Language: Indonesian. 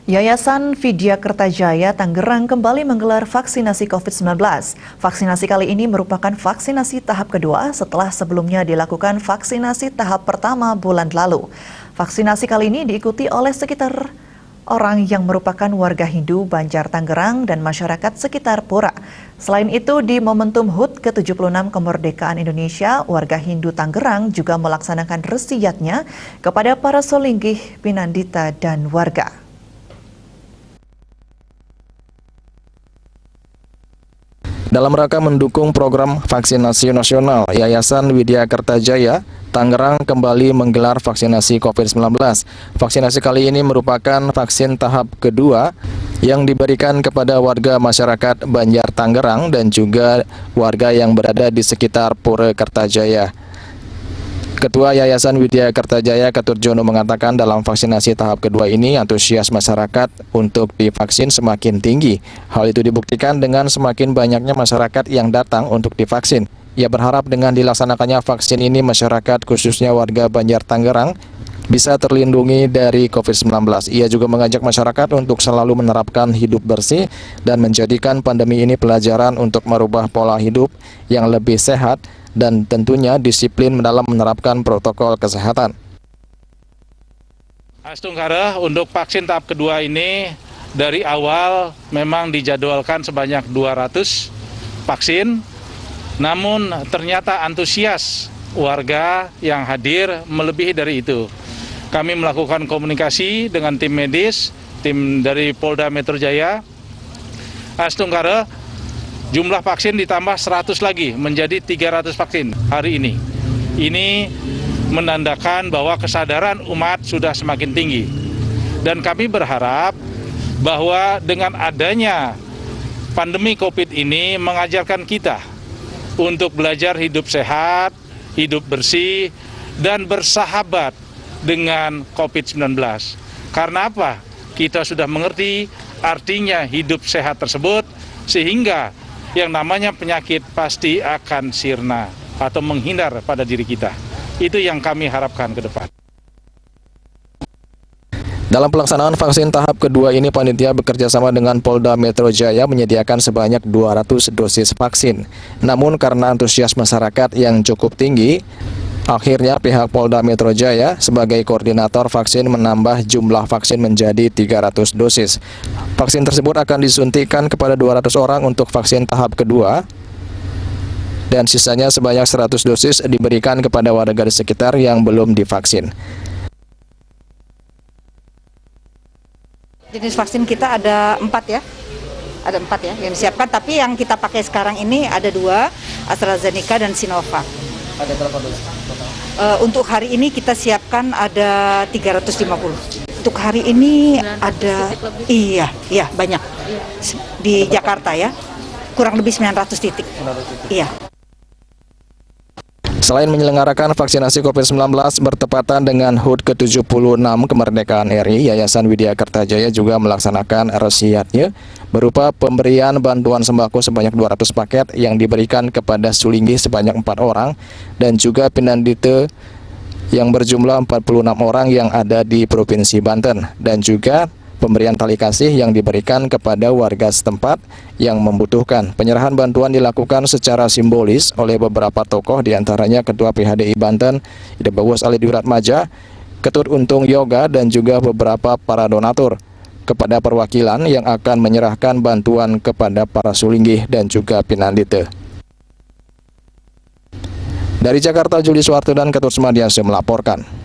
Yayasan Vidya Kertajaya Tangerang kembali menggelar vaksinasi COVID-19. Vaksinasi kali ini merupakan vaksinasi tahap kedua setelah sebelumnya dilakukan vaksinasi tahap pertama bulan lalu. Vaksinasi kali ini diikuti oleh sekitar orang yang merupakan warga Hindu Banjar Tangerang dan masyarakat sekitar Pura. Selain itu, di momentum HUT ke-76 kemerdekaan Indonesia, warga Hindu Tangerang juga melaksanakan resiyatnya kepada para solinggih, pinandita, dan warga. Dalam rangka mendukung program vaksinasi nasional, Yayasan Vidya Kertajaya Tangerang kembali menggelar vaksinasi COVID-19. Vaksinasi kali ini merupakan vaksin tahap kedua yang diberikan kepada warga masyarakat Banjar Tangerang dan juga warga yang berada di sekitar Pura Kertajaya. Ketua Yayasan Vidya Kertajaya Ketut Jono mengatakan dalam vaksinasi tahap kedua ini antusias masyarakat untuk divaksin semakin tinggi. Hal itu dibuktikan dengan semakin banyaknya masyarakat yang datang untuk divaksin. Ia berharap dengan dilaksanakannya vaksin ini masyarakat khususnya warga Banjar Tangerang bisa terlindungi dari COVID-19. Ia juga mengajak masyarakat untuk selalu menerapkan hidup bersih dan menjadikan pandemi ini pelajaran untuk merubah pola hidup yang lebih sehat dan tentunya disiplin dalam menerapkan protokol kesehatan. Astunggara untuk vaksin tahap kedua ini dari awal memang dijadwalkan sebanyak 200 vaksin, namun ternyata antusias warga yang hadir melebihi dari itu. Kami melakukan komunikasi dengan tim medis, tim dari Polda Metro Jaya, Astunggara, jumlah vaksin ditambah 100 lagi menjadi 300 vaksin hari ini. Ini menandakan bahwa kesadaran umat sudah semakin tinggi. Dan kami berharap bahwa dengan adanya pandemi COVID ini mengajarkan kita untuk belajar hidup sehat, hidup bersih, dan bersahabat dengan COVID-19. Karena apa? Kita sudah mengerti artinya hidup sehat tersebut, sehingga yang namanya penyakit pasti akan sirna atau menghindar pada diri kita. Itu yang kami harapkan ke depan. Dalam pelaksanaan vaksin tahap kedua ini, panitia bekerja sama dengan Polda Metro Jaya menyediakan sebanyak 200 dosis vaksin. Namun karena antusias masyarakat yang cukup tinggi, akhirnya pihak Polda Metro Jaya sebagai koordinator vaksin menambah jumlah vaksin menjadi 300 dosis. Vaksin tersebut akan disuntikan kepada 200 orang untuk vaksin tahap kedua dan sisanya sebanyak 100 dosis diberikan kepada warga di sekitar yang belum divaksin. Jenis vaksin kita ada 4 ya. Ada 4 ya yang disiapkan, tapi yang kita pakai sekarang ini ada 2, AstraZeneca dan Sinovac. Ada berapa dosis? Untuk hari ini kita siapkan ada 350. Untuk hari ini ada, iya banyak di Jakarta ya, kurang lebih 900 titik. Iya. Selain menyelenggarakan vaksinasi COVID-19 bertepatan dengan HUT ke-76 kemerdekaan RI, Yayasan Vidya Kertajaya juga melaksanakan resiyatnya berupa pemberian bantuan sembako sebanyak 200 paket yang diberikan kepada sulinggih sebanyak 4 orang dan juga pinandita yang berjumlah 46 orang yang ada di Provinsi Banten, dan juga pemberian tali kasih yang diberikan kepada warga setempat yang membutuhkan. Penyerahan bantuan dilakukan secara simbolis oleh beberapa tokoh, diantaranya Ketua PHDI Banten, Ide Bagus Ali Diratmaja, Ketut Untung Yoga, dan juga beberapa para donatur kepada perwakilan yang akan menyerahkan bantuan kepada para sulinggih dan juga pinandita. Dari Jakarta, Juli Suwarto dan Ketut Semadiase melaporkan.